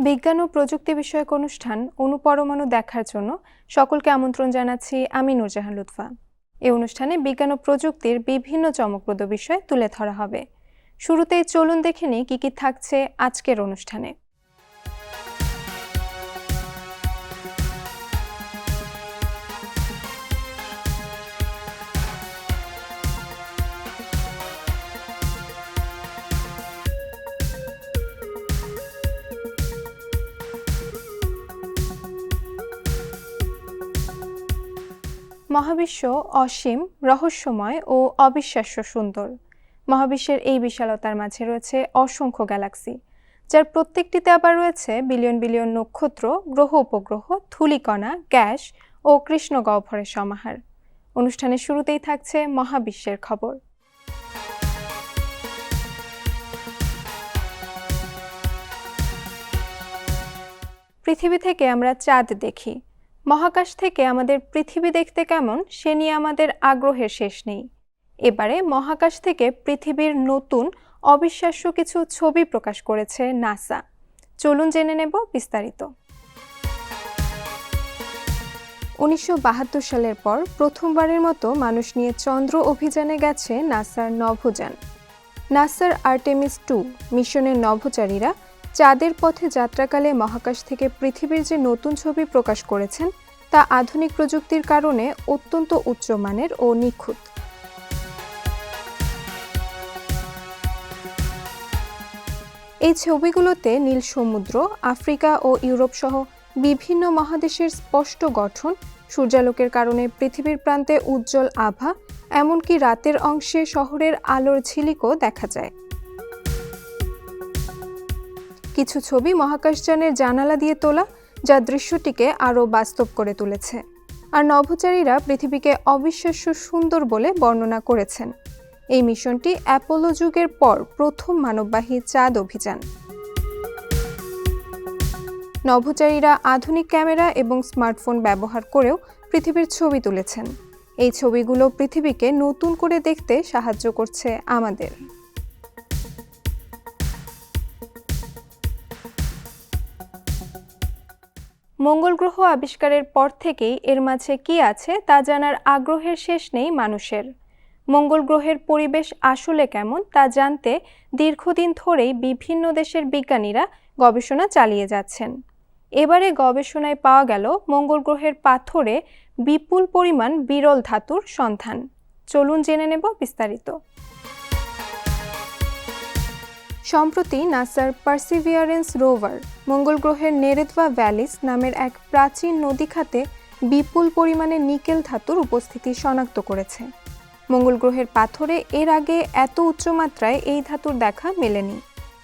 বিজ্ঞান ও প্রযুক্তি বিষয়ক অনুষ্ঠান অনুপরমাণু দেখার জন্য সকলকে আমন্ত্রণ জানাচ্ছি আমি নূরজাহান লুৎফা। এই অনুষ্ঠানে বিজ্ঞান ও প্রযুক্তির বিভিন্ন চমকপ্রদ বিষয় তুলে ধরা হবে। শুরুতেই চলুন দেখে নিই কি থাকছে আজকের অনুষ্ঠানে। মহাবিশ্ব অসীম, রহস্যময় ও অবিশ্বাস্য সুন্দর। মহাবিশ্বের এই বিশালতার মাঝে রয়েছে অসংখ্য গ্যালাক্সি, যার প্রত্যেকটিতে আবার রয়েছে বিলিয়ন বিলিয়ন নক্ষত্র, গ্রহ উপগ্রহ, ধূলিকণা, গ্যাস ও কৃষ্ণ গহ্বরের সমাহার। অনুষ্ঠানের শুরুতেই থাকছে মহাবিশ্বের খবর। পৃথিবী থেকে আমরা চাঁদ দেখি। মহাকাশ থেকে আমাদের পৃথিবী দেখতে কেমন সে নিয়ে আমাদের আগ্রহের শেষ নেই। এবারে মহাকাশ থেকে পৃথিবীর নতুন অবিশ্বাস্য কিছু ছবি প্রকাশ করেছে নাসা। চলুন জেনে নেব বিস্তারিত। 1972 সালের পর প্রথমবারের মতো মানুষ নিয়ে চন্দ্র অভিযানে গেছে নাসার নভোযান। নাসার আর্টেমিস 2 মিশনের নভোচারীরা চাঁদের পথে যাত্রাকালে মহাকাশ থেকে পৃথিবীর যে নতুন ছবি প্রকাশ করেছেন তা আধুনিক প্রযুক্তির কারণে অত্যন্ত উচ্চমানের ও নিখুঁত। এই ছবিগুলোতে নীল সমুদ্র, আফ্রিকা ও ইউরোপ সহ বিভিন্ন মহাদেশের স্পষ্ট গঠন, সূর্যালোকের কারণে পৃথিবীর প্রান্তে উজ্জ্বল আভা, এমনকি রাতের অংশে শহরের আলোর ঝিলিকও দেখা যায়। কিছু ছবি মহাকাশযানের জানালা দিয়ে তোলা, যা দৃশ্যটিকে আরও বাস্তব করে তুলেছে। আর নভোচারীরা পৃথিবীকে অবিশ্বাস্য সুন্দর বলে বর্ণনা করেছেন। এই মিশনটি অ্যাপোলো যুগের পর প্রথম মানববাহী চাঁদ অভিযান। নভোচারীরা আধুনিক ক্যামেরা এবং স্মার্টফোন ব্যবহার করেও পৃথিবীর ছবি তুলেছেন। এই ছবিগুলো পৃথিবীকে নতুন করে দেখতে সাহায্য করছে আমাদের। মঙ্গল গ্রহ আবিষ্কারের পর থেকেই এর মাঝে কি আছে তা জানার আগ্রহের শেষ নেই মানুষের। মঙ্গল গ্রহের পরিবেশ আসলে কেমন তা জানতে দীর্ঘদিন ধরেই বিভিন্ন দেশের বিজ্ঞানীরা গবেষণা চালিয়ে যাচ্ছেন। এবারে গবেষণায় পাওয়া গেল মঙ্গল গ্রহের পাথরে বিপুল পরিমাণ বিরল ধাতুর সন্ধান। চলুন জেনে নেব বিস্তারিত। সম্প্রতি নাসার পার্সিভিয়ারেন্স রোভার মঙ্গল গ্রহের নেরেথওয়া ভ্যালিস নামের এক প্রাচীন নদী খাতে বিপুল পরিমাণে নিকেল ধাতুর উপস্থিতি শনাক্ত করেছে। মঙ্গল গ্রহের পাথরে এর আগে এত উচ্চমাত্রায় এই ধাতুর দেখা মেলেনি।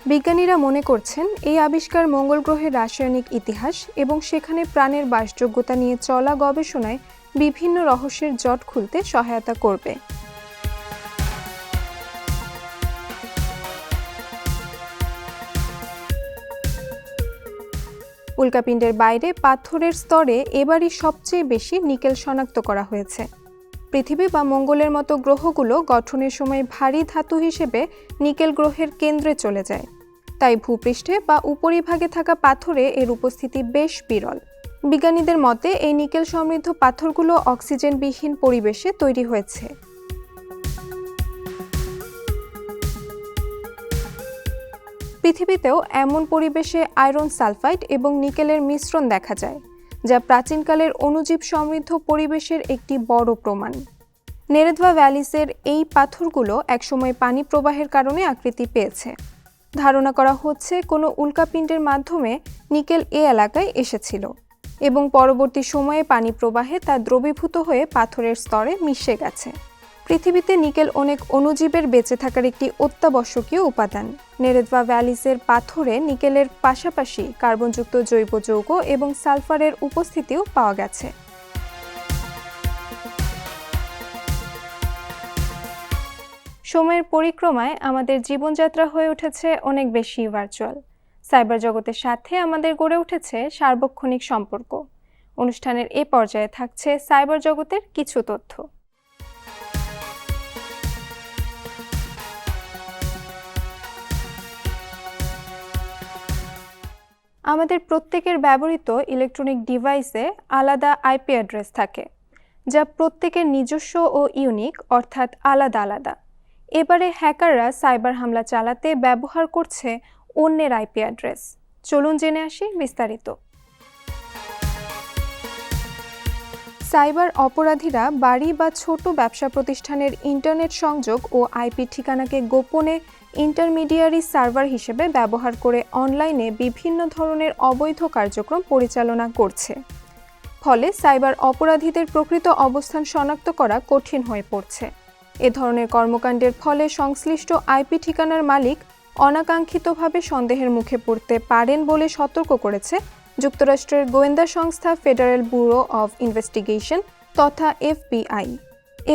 বিজ্ঞানীরা মনে করছেন এই আবিষ্কার মঙ্গল গ্রহের রাসায়নিক ইতিহাস এবং সেখানে প্রাণের বাসযোগ্যতা নিয়ে চলা গবেষণায় বিভিন্ন রহস্যের জট খুলতে সহায়তা করবে। উল্কাপিণ্ডের বাইরে পাথরের স্তরে এবারই সবচেয়ে বেশি নিকেল শনাক্ত করা হয়েছে। পৃথিবী বা মঙ্গলের মতো গ্রহগুলো গঠনের সময় ভারী ধাতু হিসেবে নিকেল গ্রহের কেন্দ্রে চলে যায়, তাই ভূপৃষ্ঠে বা উপরিভাগে থাকা পাথরে এর উপস্থিতি বেশ বিরল। বিজ্ঞানীদের মতে এই নিকেল সমৃদ্ধ পাথরগুলো অক্সিজেনবিহীন পরিবেশে তৈরি হয়েছে। পৃথিবীতেও এমন পরিবেশে আয়রন সালফাইড এবং নিকেলের মিশ্রণ দেখা যায়, যা প্রাচীনকালের অণুজীব সমৃদ্ধ পরিবেশের একটি বড় প্রমাণ। নেরেথওয়া ভ্যালিসের এই পাথরগুলো একসময় পানি প্রবাহের কারণে আকৃতি পেয়েছে। ধারণা করা হচ্ছে কোনো উল্কাপিণ্ডের মাধ্যমে নিকেল এ এলাকায় এসেছিল এবং পরবর্তী সময়ে পানি প্রবাহে তা দ্রবীভূত হয়ে পাথরের স্তরে মিশে গেছে। পৃথিবীতে নিকেল অনেক অণুজীবের বেঁচে থাকার একটি অত্যাবশ্যকীয় উপাদান। নেরেথওয়া ভ্যালিসের পাথরে নিকেলের পাশাপাশি কার্বনযুক্ত জৈব যৌগ এবং সালফারের উপস্থিতিও পাওয়া গেছে। সময়ের পরিক্রমায় আমাদের জীবনযাত্রা হয়ে উঠেছে অনেক বেশি ভার্চুয়াল। সাইবার জগতের সাথে আমাদের গড়ে উঠেছে সার্বক্ষণিক সম্পর্ক। অনুষ্ঠানের এ পর্যায়ে থাকছে সাইবার জগতের কিছু তথ্য। আমাদের প্রত্যেকের ব্যবহৃত ইলেকট্রনিক ডিভাইসে আলাদা আইপি অ্যাড্রেস থাকে, যা প্রত্যেকের নিজস্ব ও ইউনিক, অর্থাৎ আলাদা আলাদা। এবারে হ্যাকাররা সাইবার হামলা চালাতে ব্যবহার করছে অন্যের আইপি অ্যাড্রেস। চলুন জেনে আসি বিস্তারিত। সাইবার অপরাধীরা বাড়ি বা ছোট ব্যবসা প্রতিষ্ঠানের ইন্টারনেট সংযোগ ও আইপি ঠিকানাকে গোপনে ইন্টারমিডিয়ারি সার্ভার হিসেবে ব্যবহার করে অনলাইনে বিভিন্ন ধরনের অবৈধ কার্যক্রম পরিচালনা করছে। ফলে সাইবার অপরাধীদের প্রকৃত অবস্থান শনাক্ত করা কঠিন হয়ে পড়ছে। এ ধরনের কর্মকাণ্ডের ফলে সংশ্লিষ্ট আইপি ঠিকানার মালিক অনাকাঙ্ক্ষিতভাবে সন্দেহের মুখে পড়তে পারেন বলে সতর্ক করেছে যুক্তরাষ্ট্রের গোয়েন্দা সংস্থা ফেডারেল ব্যুরো অব ইনভেস্টিগেশন তথা এফবিআই।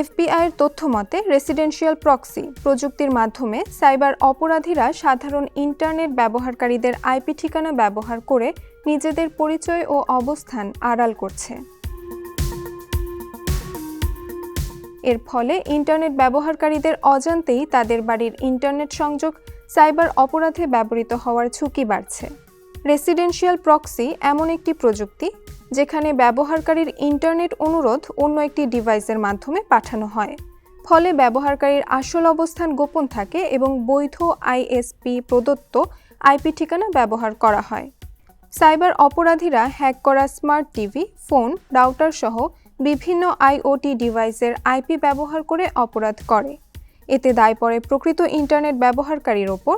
এফবিআইয়ের তথ্য মতে রেসিডেন্সিয়াল প্রক্সি প্রযুক্তির মাধ্যমে সাইবার অপরাধীরা সাধারণ ইন্টারনেট ব্যবহারকারীদের আইপি ঠিকানা ব্যবহার করে নিজেদের পরিচয় ও অবস্থান আড়াল করছে। এর ফলে ইন্টারনেট ব্যবহারকারীদের অজান্তেই তাদের বাড়ির ইন্টারনেট সংযোগ সাইবার অপরাধে ব্যবহৃত হওয়ার ঝুঁকি বাড়ছে। রেসিডেন্সিয়াল প্রক্সি এমন একটি প্রযুক্তি যেখানে ব্যবহারকারীর ইন্টারনেট অনুরোধ অন্য একটি ডিভাইসের মাধ্যমে পাঠানো হয়। ফলে ব্যবহারকারীর আসল অবস্থান গোপন থাকে এবং বৈধ আইএসপি প্রদত্ত আইপি ঠিকানা ব্যবহার করা হয়। সাইবার অপরাধীরা হ্যাক করা স্মার্ট টিভি, ফোন, রাউটার সহ বিভিন্ন আইওটি ডিভাইসের আইপি ব্যবহার করে অপরাধ করে। এতে দায় পড়ে প্রকৃত ইন্টারনেট ব্যবহারকারীর ওপর,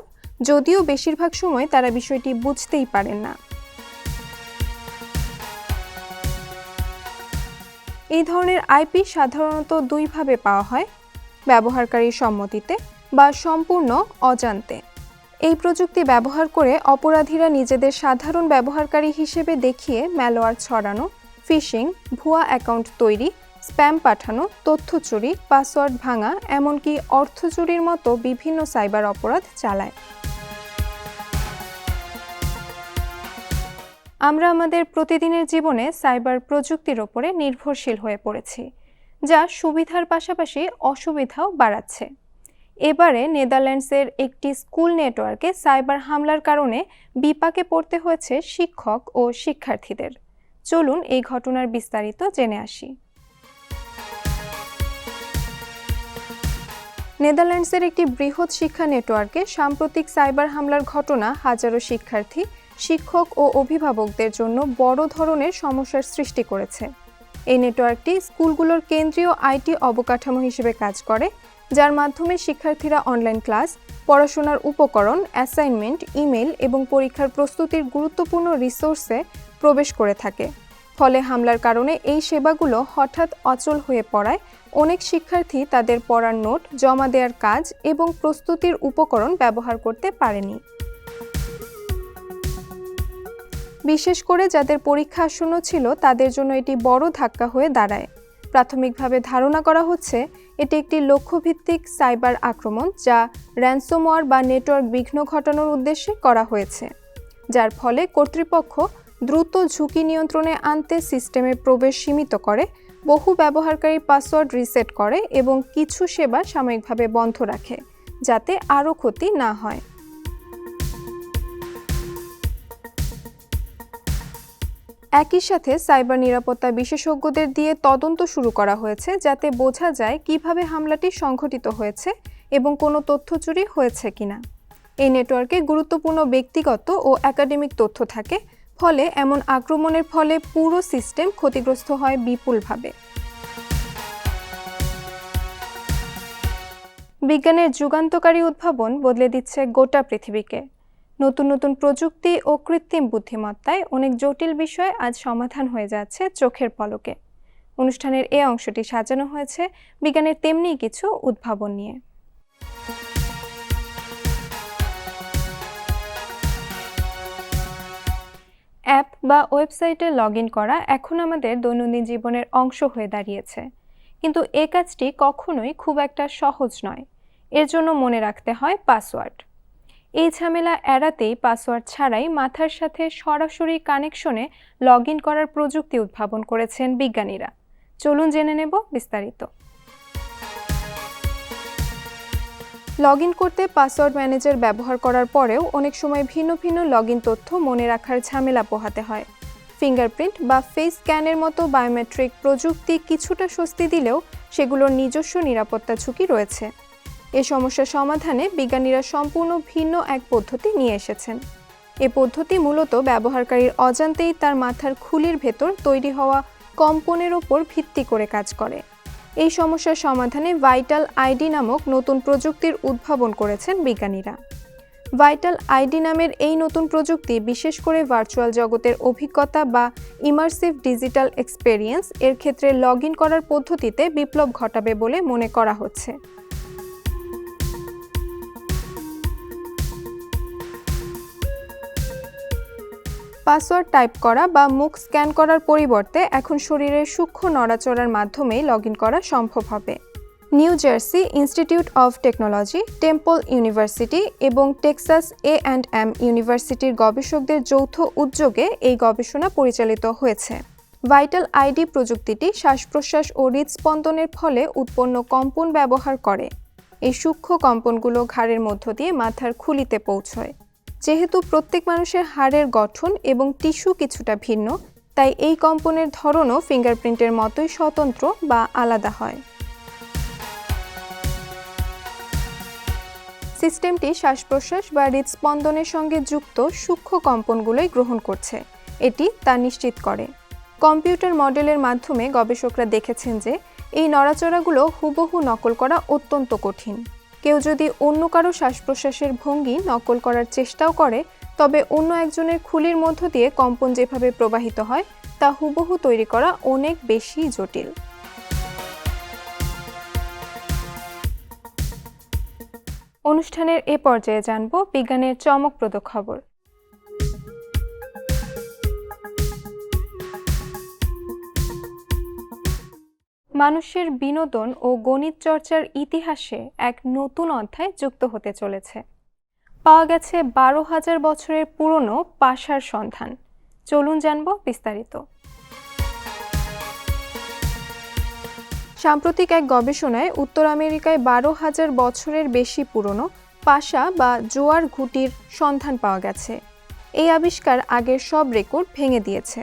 যদিও বেশিরভাগ সময় তারা বিষয়টি বুঝতেই পারেন না। এই ধরনের আইপি সাধারণত দুইভাবে পাওয়া হয়, ব্যবহারকারীর সম্মতিতে বা সম্পূর্ণ অজান্তে। এই প্রযুক্তি ব্যবহার করে অপরাধীরা নিজেদের সাধারণ ব্যবহারকারী হিসেবে দেখিয়ে ম্যালওয়্যার ছড়ানো, ফিশিং, ভুয়া অ্যাকাউন্ট তৈরি, স্প্যাম পাঠানো, তথ্য চুরি, পাসওয়ার্ড ভাঙা, এমনকি অর্থ চুরির মতো বিভিন্ন সাইবার অপরাধ চালায়। আমরা আমাদের প্রতিদিনের জীবনে সাইবার প্রযুক্তির ওপরে নির্ভরশীল হয়ে পড়েছি, যা সুবিধার পাশাপাশি অসুবিধাও বাড়াচ্ছে। এবারে নেদারল্যান্ডসের একটি স্কুল নেটওয়ার্কে সাইবার হামলার কারণে বিপাকে পড়তে হয়েছে শিক্ষক ও শিক্ষার্থীদের। চলুন এই ঘটনার বিস্তারিত জেনে আসি। নেদারল্যান্ডসের একটি বৃহৎ শিক্ষা নেটওয়ার্কে সাম্প্রতিক সাইবার হামলার ঘটনা হাজারো শিক্ষার্থী, শিক্ষক ও অভিভাবকদের জন্য বড় ধরনের সমস্যার সৃষ্টি করেছে। এই নেটওয়ার্কটি স্কুলগুলোর কেন্দ্রীয় আইটি অবকাঠামো হিসেবে কাজ করে, যার মাধ্যমে শিক্ষার্থীরা অনলাইন ক্লাস, পড়াশোনার উপকরণ, অ্যাসাইনমেন্ট, ইমেল এবং পরীক্ষার প্রস্তুতির গুরুত্বপূর্ণ রিসোর্সে প্রবেশ করে থাকে। ফলে হামলার কারণে এই সেবাগুলো হঠাৎ অচল হয়ে পড়ায় অনেক শিক্ষার্থী তাদের পড়ার নোট, জমা দেওয়ার কাজ এবং প্রস্তুতির উপকরণ ব্যবহার করতে পারেনি। বিশেষ করে যাদের পরীক্ষা আসন্ন ছিল তাদের জন্য এটি বড় ধাক্কা হয়ে দাঁড়ায়। প্রাথমিকভাবে ধারণা করা হচ্ছে এটি একটি লক্ষ্যভিত্তিক সাইবার আক্রমণ, যা র্যানসমওয়্যার বা নেটওয়ার্ক বিঘ্ন ঘটানোর উদ্দেশ্যে করা হয়েছে, যার ফলে কর্তৃপক্ষ দ্রুত ঝুঁকি নিয়ন্ত্রণে আনতে সিস্টেমে প্রবেশ সীমিত করে, বহু ব্যবহারকারী পাসওয়ার্ড রিসেট করে এবং কিছু সেবা সাময়িকভাবে বন্ধ রাখে, যাতে আরও ক্ষতি না হয়। একই সাথে সাইবার নিরাপত্তা বিশেষজ্ঞদের দিয়ে তদন্ত শুরু করা হয়েছে, যাতে বোঝা যায় কিভাবে হামলাটি সংঘটিত হয়েছে এবং কোনো তথ্য চুরি হয়েছে কিনা। এই নেটওয়ার্কে গুরুত্বপূর্ণ ব্যক্তিগত ও একাডেমিক তথ্য থাকে, ফলে এমন আক্রমণের ফলে পুরো সিস্টেম ক্ষতিগ্রস্ত হয় বিপুলভাবে। বিজ্ঞানের যুগান্তকারী উদ্ভাবন বদলে দিচ্ছে গোটা পৃথিবীকে। নতুন নতুন প্রযুক্তি ও কৃত্রিম বুদ্ধিমত্তায় অনেক জটিল বিষয় আজ সমাধান হয়ে যাচ্ছে চোখের পলকে। অনুষ্ঠানের এই অংশটি সাজানো হয়েছে বিজ্ঞানের তেমনি কিছু উদ্ভাবন নিয়ে। অ্যাপ বা ওয়েবসাইটে লগইন করা এখন আমাদের দৈনন্দিন জীবনের অংশ হয়ে দাঁড়িয়েছে, কিন্তু এই কাজটি কখনোই খুব একটা সহজ নয়। এর জন্য মনে রাখতে হয় পাসওয়ার্ড। এই ঝামেলা এড়াতেই পাসওয়ার্ড ছাড়াই মাথার সাথে সরাসরি কানেকশনে লগইন করার প্রযুক্তি উদ্ভাবন করেছেন বিজ্ঞানীরা। চলুন জেনে নেব বিস্তারিত। লগ ইন করতে পাসওয়ার্ড ম্যানেজার ব্যবহার করার পরেও অনেক সময় ভিন্ন ভিন্ন লগ ইন তথ্য মনে রাখার ঝামেলা পোহাতে হয়। ফিঙ্গারপ্রিন্ট বা ফেস স্ক্যানের মতো বায়োমেট্রিক প্রযুক্তি কিছুটা স্বস্তি দিলেও সেগুলোর নিজস্ব নিরাপত্তা ঝুঁকি রয়েছে। এ সমস্যা সমাধানে বিজ্ঞানীরা সম্পূর্ণ ভিন্ন এক পদ্ধতি নিয়ে এসেছেন। এ পদ্ধতি মূলত ব্যবহারকারীর অজান্তেই তার মাথার খুলির ভেতর তৈরি হওয়া কম্পনের ওপর ভিত্তি করে কাজ করে। এই সমস্যার সমাধানে ভাইটাল আইডি নামক নতুন প্রযুক্তির উদ্ভাবন করেছেন বিজ্ঞানীরা। ভাইটাল আইডি নামের এই নতুন প্রযুক্তি বিশেষ করে ভার্চুয়াল জগতের অভিজ্ঞতা বা ইমার্সিভ ডিজিটাল এক্সপেরিয়েন্স এর ক্ষেত্রে লগ ইন করার পদ্ধতিতে বিপ্লব ঘটাবে বলে মনে করা হচ্ছে। পাসওয়ার্ড টাইপ করা বা মুখ স্ক্যান করার পরিবর্তে এখন শরীরের সূক্ষ্ম নড়াচড়ার মাধ্যমেই লগ ইন করা সম্ভব হবে। New jersey institute of technology, temple university এবং টেক্সাস A&M ইউনিভার্সিটির গবেষকদের যৌথ উদ্যোগে এই গবেষণা পরিচালিত হয়েছে। ভাইটাল আইডি প্রযুক্তিটি শ্বাস-প্রশ্বাস ও হৃদস্পন্দনের ফলে উৎপন্ন কম্পন ব্যবহার করে। এই সূক্ষ্ম কম্পনগুলো ঘাড়ের মধ্য দিয়ে মাথার খুলিতে পৌঁছয়। যেহেতু প্রত্যেক মানুষের হাড়ের গঠন এবং টিস্যু কিছুটা ভিন্ন, তাই এই কম্পনের ধরনও ফিঙ্গারপ্রিন্টের মতোই স্বতন্ত্র বা আলাদা হয়। সিস্টেমটি শ্বাস-প্রশ্বাস বা হৃদস্পন্দনের সঙ্গে যুক্ত সূক্ষ্ম কম্পনগুলোই গ্রহণ করছে, এটি তা নিশ্চিত করে। কম্পিউটার মডেলের মাধ্যমে গবেষকরা দেখেছেন যে এই নড়াচড়াগুলো হুবহু নকল করা অত্যন্ত কঠিন। কেউ যদি অন্য কারো শ্বাস-প্রশ্বাসের ভঙ্গি নকল করার চেষ্টাও করে, তবে অন্য একজনের খুলির মধ্য দিয়ে কম্পন যেভাবে প্রবাহিত হয় তা হুবহু তৈরি করা অনেক বেশি জটিল। অনুষ্ঠানের এ পর্যায়ে জানব বিজ্ঞানের চমকপ্রদ খবর। মানুষের বিনোদন ও গণিত চর্চার ইতিহাসে এক নতুন অধ্যায় যুক্ত হতে চলেছে। পাওয়া গেছে 12,000 বছরের পুরনো পাশার সন্ধান। চলুন জানব বিস্তারিত। সাম্প্রতিক এক গবেষণায় উত্তর আমেরিকায় 12,000 বছরের বেশি পুরনো পাশা বা জোয়ার ঘুঁটির সন্ধান পাওয়া গেছে। এই আবিষ্কার আগের সব রেকর্ড ভেঙে দিয়েছে,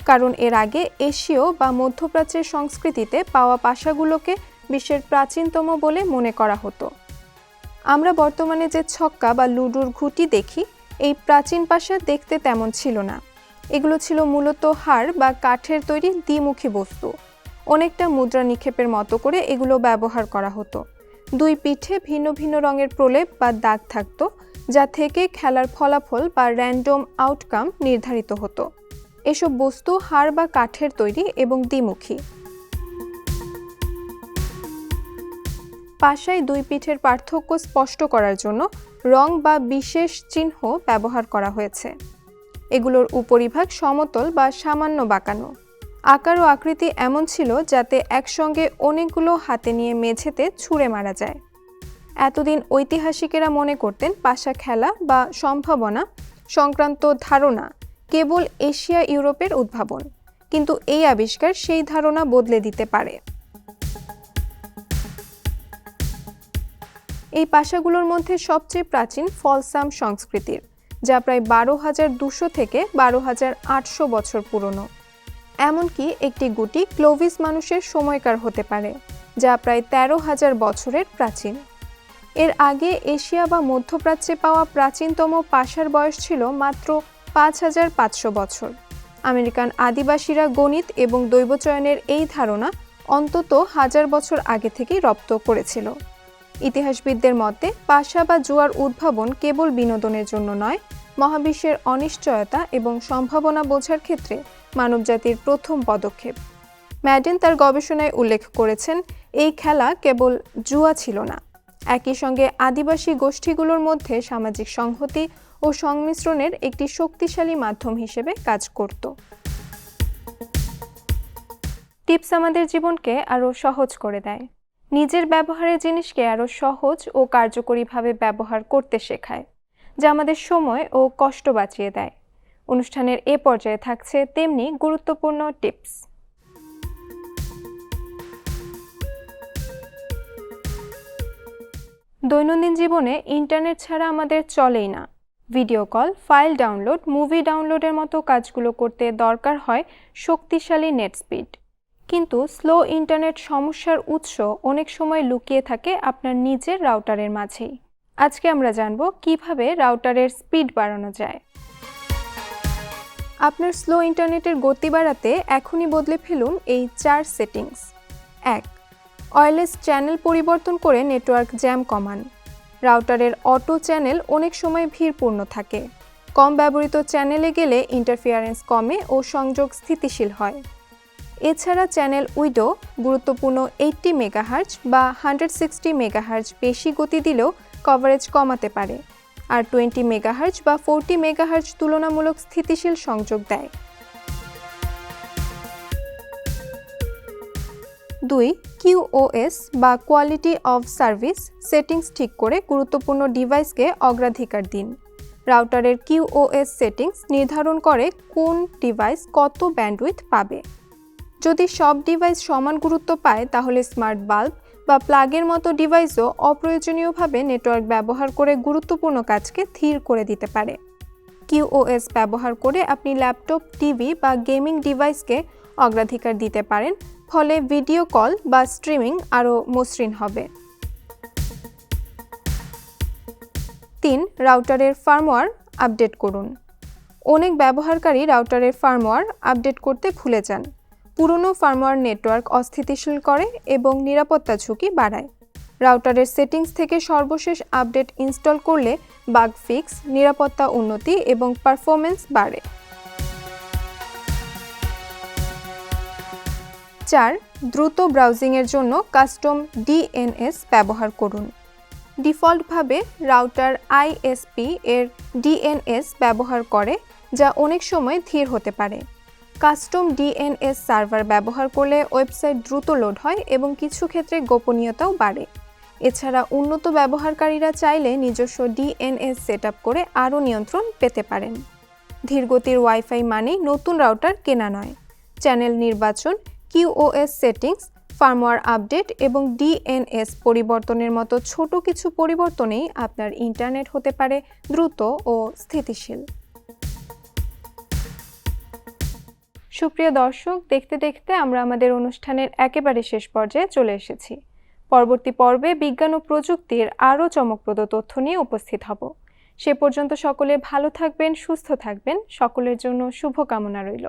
কারণ এর আগে এশীয় বা মধ্যপ্রাচ্যের সংস্কৃতিতে পাওয়া পাশাগুলোকে বিশ্বের প্রাচীনতম বলে মনে করা হতো। আমরা বর্তমানে যে ছক্কা বা লুডোর ঘুঁটি দেখি, এই প্রাচীন পাশা দেখতে তেমন ছিল না। এগুলো ছিল মূলত হাড় বা কাঠের তৈরি দ্বিমুখী বস্তু। অনেকটা মুদ্রা নিক্ষেপের মতো করে এগুলো ব্যবহার করা হতো। দুই পিঠে ভিন্ন ভিন্ন রঙের প্রলেপ বা দাগ থাকতো, যা থেকে খেলার ফলাফল বা র্যান্ডম আউটকাম নির্ধারিত হতো। এসব বস্তু হাড় বা কাঠের তৈরি এবং দ্বিমুখী। পাশায় দুই পিঠের পার্থক্য স্পষ্ট করার জন্য রং বা বিশেষ চিহ্ন ব্যবহার করা হয়েছে। এগুলোর উপরিভাগ সমতল বা সামান্য বাঁকানো। আকার ও আকৃতি এমন ছিল যাতে একসঙ্গে অনেকগুলো হাতে নিয়ে মেঝেতে ছুঁড়ে মারা যায়। এতদিন ঐতিহাসিকেরা মনে করতেন পাশা খেলা বা সম্ভাবনা সংক্রান্ত ধারণা কেবল এশিয়া ইউরোপের উদ্ভাবন, কিন্তু এই আবিষ্কার সেই ধারণা বদলে দিতে পারে। এই পাশাগুলোর মধ্যে সবচেয়ে প্রাচীন ফলসাম সংস্কৃতির, যা প্রায় 12,200 থেকে 12,800 বছর পুরনো। এমনকি একটি গুটি ক্লোভিস মানুষের সময়কার হতে পারে, যা প্রায় 13,000 বছরের প্রাচীন। এর আগে এশিয়া বা মধ্যপ্রাচ্যে পাওয়া প্রাচীনতম পাশার বয়স ছিল মাত্র 5,500 বছর। আমেরিকান আদিবাসীরা গণিত এবং দৈবচয়নের এই ধারণা অন্তত 1000 বছর আগে থেকেই রপ্ত করেছিল। ইতিহাসবিদদের মতে পাশা বা জুয়ার উদ্ভাবন কেবল বিনোদনের জন্য নয়, মহাবিশ্বের অনিশ্চয়তা এবং সম্ভাবনা বোঝার ক্ষেত্রে মানবজাতির প্রথম পদক্ষেপ। ম্যাডেন তার গবেষণায় উল্লেখ করেছেন, এই খেলা কেবল জুয়া ছিল না, একই সঙ্গে আদিবাসী গোষ্ঠীগুলোর মধ্যে সামাজিক সংহতি ও সংমিশ্রণের একটি শক্তিশালী মাধ্যম হিসেবে কাজ করত। টিপস আমাদের জীবনকে আরও সহজ করে দেয়। নিজের ব্যবহারের জিনিসকে আরও সহজ ও কার্যকরীভাবে ব্যবহার করতে শেখায়, যা আমাদের সময় ও কষ্ট বাঁচিয়ে দেয়। অনুষ্ঠানের এ পর্যায়ে থাকছে তেমনি গুরুত্বপূর্ণ টিপস। দৈনন্দিন জীবনে ইন্টারনেট ছাড়া আমাদের চলেই না। Video call, file download, movie ডাউনলোডের মতো কাজগুলো করতে দরকার হয় শক্তিশালী নেট স্পিড। কিন্তু স্লো ইন্টারনেট সমস্যার উৎস অনেক সময় লুকিয়ে থাকে আপনার নিজের রাউটারের মাঝেই। আজকে আমরা জানব কিভাবে রাউটারের স্পিড বাড়ানো যায়। আপনার স্লো ইন্টারনেটের গতি বাড়াতে এখনই বদলে ফেলুন এই 4 সেটিংস। 1. ওয়্যারলেস চ্যানেল পরিবর্তন করে নেটওয়ার্ক জ্যাম কমান। রাউটারের অটো চ্যানেল অনেক সময় ভিড়পূর্ণ থাকে। কম ব্যবহৃত চ্যানেলে গেলে ইন্টারফিয়ারেন্স কমে ও সংযোগ স্থিতিশীল হয়। এছাড়া চ্যানেল উইডো গুরুত্বপূর্ণ 80 মেগাহার্জ বা 160 মেগাহার্জ বেশি গতি দিলেও কভারেজ কমাতে পারে, আর 20 মেগাহার্জ বা 40 মেগাহার্জ তুলনামূলক স্থিতিশীল সংযোগ দেয়। 2. QoS বা কোয়ালিটি অফ সার্ভিস সেটিংস ঠিক করে গুরুত্বপূর্ণ ডিভাইসকে অগ্রাধিকার দিন। রাউটারের QoS সেটিংস নির্ধারণ করে কোন ডিভাইস কত ব্যান্ডউইথ পাবে। যদি সব ডিভাইস সমান গুরুত্ব পায় তাহলে স্মার্ট বাল্ব বা প্লাগের মতো ডিভাইসও অপ্রয়োজনীয়ভাবে নেটওয়ার্ক ব্যবহার করে গুরুত্বপূর্ণ কাজকে ধীর করে দিতে পারে। QoS ব্যবহার করে আপনি ল্যাপটপ, টিভি বা গেমিং ডিভাইসকে অগ্রাধিকার দিতে পারেন, ফলে ভিডিও কল বা স্ট্রিমিং আরও মসৃণ হবে। 3. রাউটারের ফার্মওয়্যার আপডেট করুন। অনেক ব্যবহারকারী রাউটারের ফার্মওয়্যার আপডেট করতে ভুলে যান। পুরনো ফার্মওয়্যার নেটওয়ার্ক অস্থিতিশীল করে এবং নিরাপত্তা ঝুঁকি বাড়ায়। রাউটারের সেটিংস থেকে সর্বশেষ আপডেট ইনস্টল করলে বাগ ফিক্স, নিরাপত্তা উন্নতি এবং পারফরম্যান্স বাড়ে। 4. দ্রুত ব্রাউজিংয়ের জন্য কাস্টম DNS ব্যবহার করুন। ডিফল্টভাবে রাউটার ISP এর DNS ব্যবহার করে, যা অনেক সময় ধীর হতে পারে। কাস্টম DNS সার্ভার ব্যবহার করলে ওয়েবসাইট দ্রুত লোড হয় এবং কিছু ক্ষেত্রে গোপনীয়তাও বাড়ে। এছাড়া উন্নত ব্যবহারকারীরা চাইলে নিজস্ব DNS সেটআপ করে আরও নিয়ন্ত্রণ পেতে পারেন। ধীরগতির ওয়াইফাই মানেই নতুন রাউটার কেনা নয়। চ্যানেল নির্বাচন, QoS সেটিংস, ফার্মওয়্যার আপডেট এবং DNS পরিবর্তনের মতো ছোট কিছু পরিবর্তনেই আপনার ইন্টারনেট হতে পারে দ্রুত ও স্থিতিশীল। সুপ্রিয় দর্শক, দেখতে দেখতে আমরা আমাদের অনুষ্ঠানের একেবারে শেষ পর্যায়ে চলে এসেছি। পরবর্তী পর্বে বিজ্ঞান ও প্রযুক্তির আরও চমকপ্রদ তথ্য নিয়ে উপস্থিত হব। সে পর্যন্ত সকলে ভালো থাকবেন, সুস্থ থাকবেন। সকলের জন্য শুভকামনা রইল।